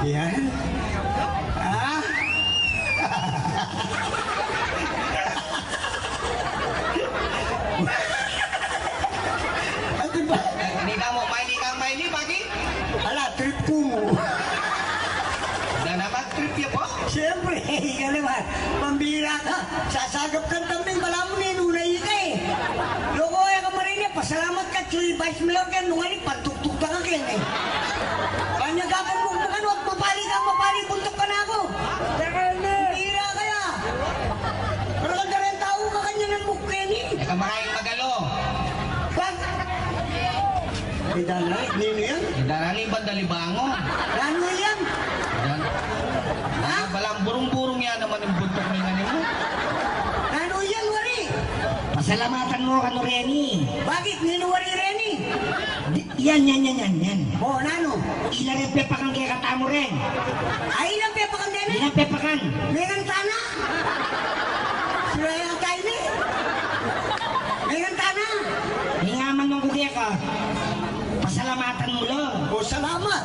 Yan. Ah. Ate ba? Hindi ka mo, maili pagi. Ala, trip ko mo. Dan naman trip ya po. Siyempre, ikaw naman, pambira ka. Sasagap kang tambing, wala mo ninunay ka eh. Loko ka marinig, pasalamat ka, Chuy Vice Mayor ka, nung ano, pantuktuk ka ka eh. Panyagapan mo, ano, at mapali, buntok ka na ako. Pambira kaya. Pero kang darin tao ka kanya ng mukhen eh. Kamakain magalo. Pag... Ay, dala, nino yan? Darani bandalibango. Ano yan? Dan. Ah, balang burung-burung yan naman yung buntok ni nga mo. Ano yan, Wari? Pasalamatan mo ka no Reni. Bakit? Nino Wari Reni? Yan. Oh, nano? Ilang pepakan kaya kata mo rin. Ay, ilang pepa kang dene? Ilang pepakan. Megan Tana? Sila yung tayo ni? Megan Tana? Hingaman ng kukya ka. Pasalamatan mo lang. Oh, salamat.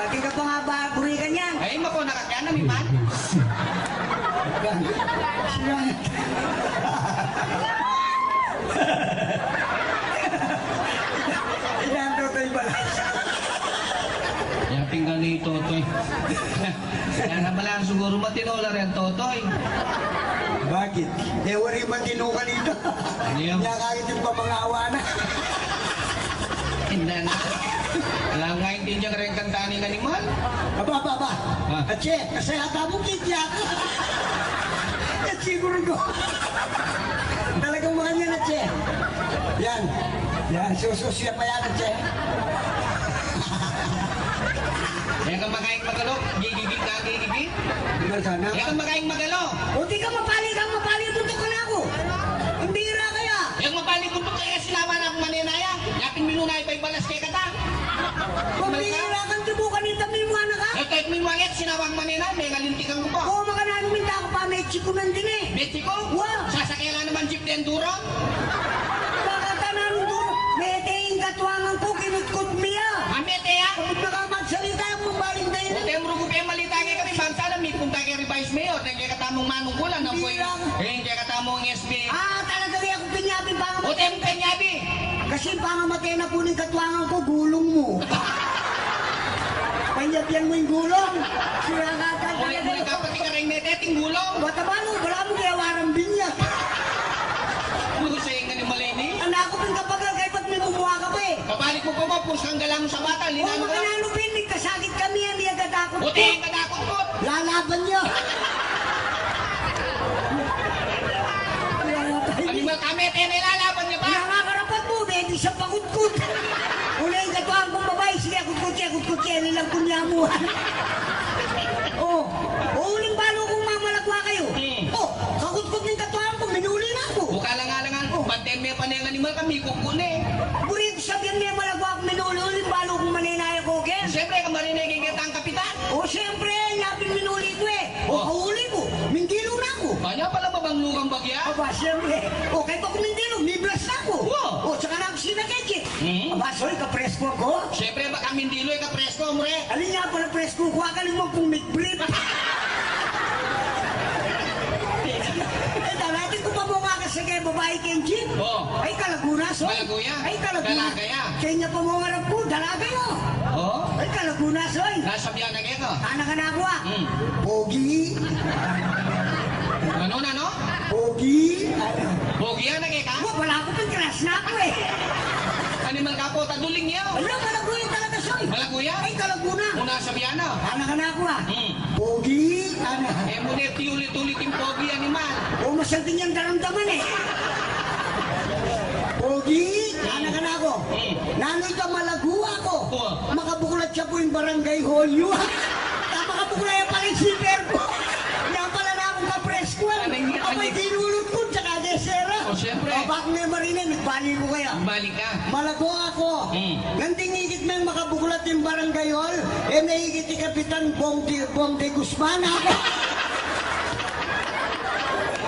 Di ka pa nga ba burikan yan? Ay, mako nakakyan na, miman. Sila. Ilan to tayo balas? Yan tinggal ni Totoy. Yan na malang siguro matinola rin Totoy. Bakit? Eh, wari matino ka dito. Ano Kaya kahit yung pamangawa na. Hindi na. Alam nga hindi niya rin kantaan ng animal. Aba. Ah. Atse, kasi hata mo kitya ka. At siguro ko. Talagang mga niyan, Atse. Yan. Sususya pa yan, Atse. Yan kang makaing magalo. Gigigit na gigigit. Diba sana? Yan kang makaing magalo. O di ka mapali, buntok ka na ako. Hindi ra kaya. Yang mapalik ko kaya sinama na akong maninaya. Yapin minunay pa ibalas kay kata. Pambira kang tubukan ni tabi mo anak ka. Kahit may wangit sinawang maninay. May ngalintikan ko po. Oo, mga nanuminta ako pa, may chiko nandun eh. Beti ko? Wow. Sasakyan naman jeep di enduro. Bakata na nung doon, may teing katuangan ko, kinutkot miya. Amete ya. Kung nakamagsalita yung mabaling tayo na. Buti ang rugo kayo malita kayo kami. Bangsa na may punta kayo revice mayor. Kaya katamong manungkulan. Kaya katamong SB. Ah, talaga kaya akong pinyapin pa nga Buti ang kanyabi. Kasi pa nga matay na po ng katuangan ko, gulong mo. Panyapyan mo yung gulong. Sira ka Muli talaga. kapag ikaring neteting gulong. Bata ba no? Wala mo kaya warang binya. Lusay nga ni Malini. Anak ko pang kapagal kay ba't may bumuha ka pa eh. Kabalik mo pa ba kung saan galang sa bata. Kung Linano ka. makananupin, may kasakit kami yan, di agad ako. Buti ang kadakot ko. Lalaban niyo. Animal kami, nilalaban niya ba? Nakakarapat mo, hindi siya pangudkut. Una yung katuang kong babae, sige, kutkutya, nilang kunyamuhan. Oh, uling balo kung mamalagwa kayo. Oh, kakutkut ng katuang ko, minuli na ako. Buka lang banten may panay ang animal kami, kukune. Burito sabihan niya malagwa ako, minuli, uling balo kung maninaya ko, okay? Siyempre, kamarinigin kita ang kapitan. Oh, siyempre, napin minuli ko eh. Oh, kahuli ko, mindilo na ako. Kanya pala ba bang lugang bagya? Aba, siyempre. O, kahit ako mindilo, miblas na ako. Wow. O, tsaka na ako sinagekit. Hmm? Aba, sorry, kapresko ako. Siyempre, baka mindilo ay kapresko, mure. Alin nga pala presko ko, akaling mo pong midbrief. Natin ko pa mo nga kasi kay babae Kenji. Oh. Ay, Kalaguna, so. Malaguya. Ay, Kalaguna. Dalagaya. Kanya pa mo nga rin po, dalagaya. Oh? Ay, Kalaguna, soy. Nasa biyan na kayo. Anak na ako ah. Hmm. Pogi. Ano na, no? Pogi. Bogyan na kayo ka? Wala ako pang crush na ako eh. Animal ka po, taduling niyo. Ala, Kalaguya talaga, soy. Malaguya? Ay, Kalaguna. Muna sa biyan na. Anak na ako ah. Hmm. Pogi. Anak. Eh, muna ulit-ulit yung pogi animal. O, masyadong niyang daramdaman eh. Pogi. Anak na ako. Nanoy ka malagua ko. Oo. Makabukulat siya po yung barangay hall yun. Makabukulat yung pang-isiper ko. Yan pala na akong kapreskuan. Apay tinulot ko, tsaka desera. O, siyempre. O, bak may marina, nagbali ko kaya. Balik ka. Malago ako. Nanding higit may makabukulat yung barangay hall, eh nahigit ni Kapitan Bong de Guzman ako.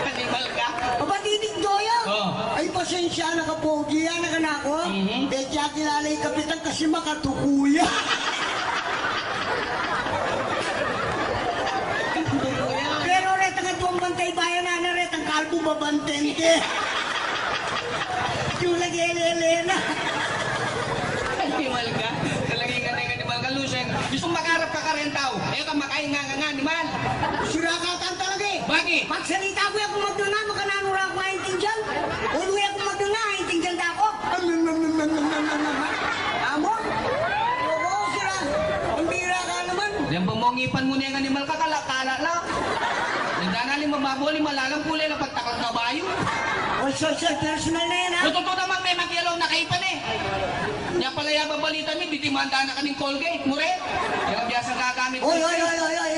Animal ka. Aba, tinig doyo. Oh. Ay, pasensya, nakapogi yan, nakanak ko. Mhm. Eh, siya kilala yung Kapitan kasi makatukuya. Elena. Animal ka? Talagay ka na yung animal ka, Luseng. Gusto makarap ka karentaw. Eh ka makain nga animal. Sirakatan talaga eh. Bakit? Pagsalita ko yung magdunga, makananura ako maintindihan. Uluwi ako magdunga, maintindihan na ako. Amo? Oo, sira. Ang bira ka naman. Yan bumongipan mo na yung animal ka, kala lang. Nagdanali mababoli, malalang kulay na pagtakot na bayo. Also, personal na yan ha. Totoo naman may magyalaw na kaipan eh. Nya pala yung babalita mi, ditimanda na kaning Colgate, mure. Yung biyasa gagamit. Oy,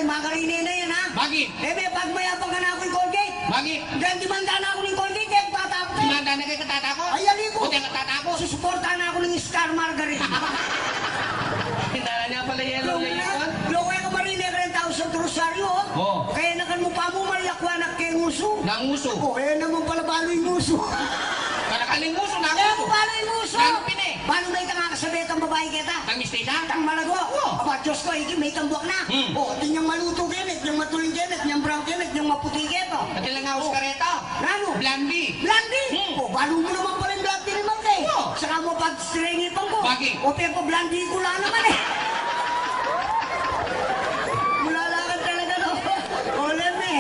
makarinin na yan ha. Bakit? Eh, may pagmayabang ka na ako yung Colgate. Bakit? Diyan dimanda na ako ng Colgate, eh, tatakot eh. Dimanda na kayo katatakot? Ay, aliko. Buti ang katatakot. Susuportahan na ako ng Star Margarine. Hindala niya pala yellow na yun. Loko ka marinig rin tao sa Rosario. Oo. Kaya nakan mo pa mo malakwanak kay nguso. Nanguso. Oh, eh naman pala balo yung nguso. Kalakaling nguso, Eh, nanguso. balo yung nguso. Nangpin eh. Balo na itang kakasabit ang babae kita. Ang mistisa? Tang malagwa. Oo. Aba, Diyos ko, iki may tambuak na. Oh, di niyang maluto genit, niyang matuling genit, niyang brown genit, niyang maputi genit. At ilang nga uskareta. Ano? Blandi. Blandi? Oh, balo mo naman pala yung blandi ni Mante. Oo. Saka mo pag-stringipan ko. Bakit? O, pero blandi ko lang naman eh. Mulalakan talaga no. O, lemme.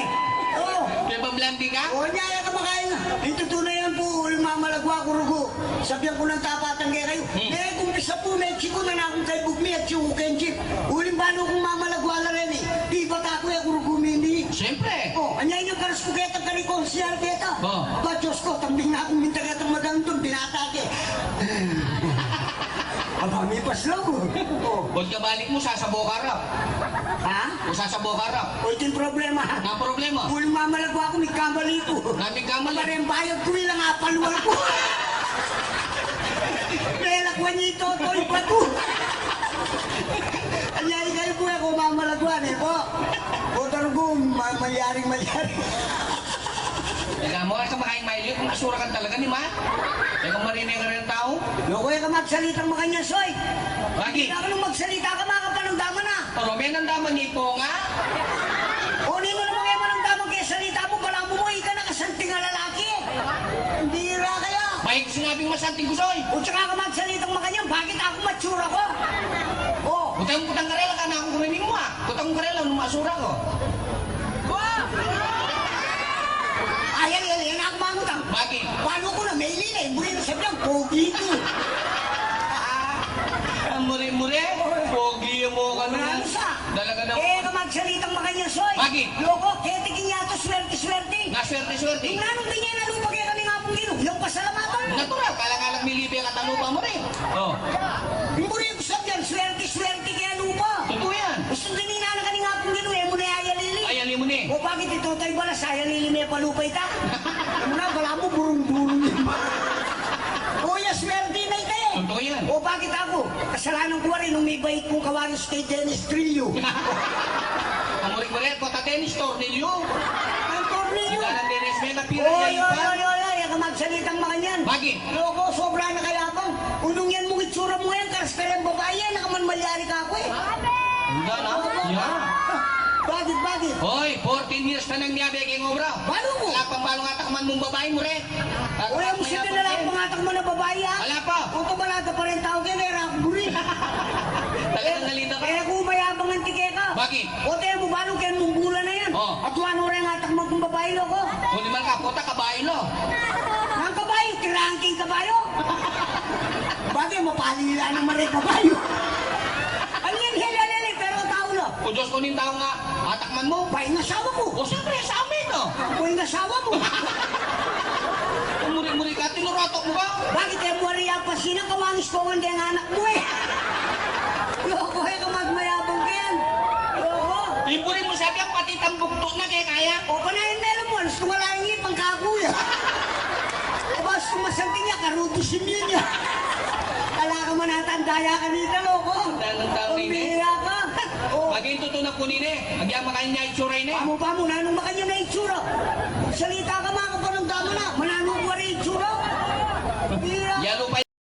Oh. Kaya ba blandi ka? O, nyaya ka makain. Ito tunay yan po, uling mamalagwa ko rugo. Sabihan ko ng tapatan kaya kayo. Eh, kumpisa po, may chiko na akong kay Bugmi at yung Kenjip. Uling balo kong mamalagwa na rin eh. Di ba tako yung rugo mini? Siyempre. Oh, anyayin yung karas ko kaya ka ni konsyal kaya. Oh. Ba, Diyos ko, tambing na akong minta kaya itong madang doon, binatake. Aba, may paslaw ko. Oh. Huwag ka balik mo, sasabo ka rap. Ha? O sasabo ka rap. O, ito yung problema. Nga problema. Uling mamalagwa ko, may kamali ko. Naming kamali. Aba rin bayad ko ilang apaluwal ko. Nelakwan niyo ito, toy bato. Anyayin kayo po ako, mamalagwan eh po. O, tarugo, mayaring. Kaya mo ka makain maili kung asura ka talaga ni Ma. Kaya kung marinig ka rin ang tao. Loko ka magsalitang makanya, soy. Bakit? Hindi ka nung magsalita ka, makapanagdaman na. Pero may nandaman ni po nga. O, hindi mo naman kayo managdaman kaya salita mo, pala mo ka na kasanting na lalaki. Hindi ra kaya. May sinabing masanting gusoy. O, tsaka ka magsalitang makanya, bakit ako matsura ko? O, Kutang karela ka na akong kumainin mo ah. Kutang karela nung masura ko. ayan, ako mangutang. Bakit? Paano ko na may lina, muli na sabihan, pogi ko. Ang mure-mure. Pogi mo ka na. Ano sa? Dalaga na. Eh, ka magsalitang makanya, soy. Bakit? Loko, kaya tigin yato, swerte. Nga swerte-swerte. Yung nanong tingin na lupa kaya kami nga pong gino, yung pasalamatan. Natural, kalang-kalang milibi ang katalupa mo rin. Oh. Yung muli ko sabihan, swerte kaya lupa. Totoo yan. Gusto din na kami nga pong gino, eh, muna ayalili. Ay, ali mo ni. O bakit ito tayo bala sa ayalili may palupay ta? Muna, bala mo, burong-burong yun. O, swerte na ito eh. Totoo yan. O bakit ako? Kasalanan ko rin nung may bait kong kawaris kay Dennis Trillo. Ang murik-murik, kota tennis, tornilyo. Ang tornilyo. Wala ng Dennis, may napira Oy, niya ipa. ka magsalitang mga yan. Bakit? Loko, sobra na kayabang. Unong yan mong itsura mo yan, karas ka rin babae yan, nakaman malyari ka ako eh. Hindi na. Yan. Bakit? Hoy, 14 years na nang niyabe kay obra. Balo mo? Wala pang balong atakman mong babae mo rin. Wala mo siya na lang pangatang mo na babae ha? Wala pa. Kung kumalata pa rin tao kaya nera ako guri. Talagang nalita ka. Kaya kung mayabang ang tike ka. Bakit? O tayo mo, balong kaya mong bula na yan. Oh. At wano rin ang atak mo kung babae loko. Kung naman ka, puta kabayo lo. Ang kabayo, tirangking kabayo. Bakit mapalila naman rin kabayo? Ano yan, helali, pero tao lo. O Diyos ko ning tao nga, atakman mo. Bay ng asawa mo. O siyempre, sa amin no. Ako yung asawa mo. Kung muri-muri ka, tinurotok mo ba? Bakit eh, buwari yan pa sinang kawangis ko ang ang anak mo eh. Loko eh, kamagmayabang ka yan. Loko. Iburin mo sabi ang pati tambukto na kaya kaya. O panayin meron mo, gusto wala yung ipang kakuya. O ba, gusto masanting niya, karutusin niya. Kala ka man natandaya ka nito, loko. Dalang tao ni ne. Pambira ka. O, Pagin tutunak ko ni ne. Agyan makain niya itsuray ne. pa mo, nanong makanya na itsura. Salita ka mga kapanong damo na, mananong ko rin itsura. Pambira. Yalo pa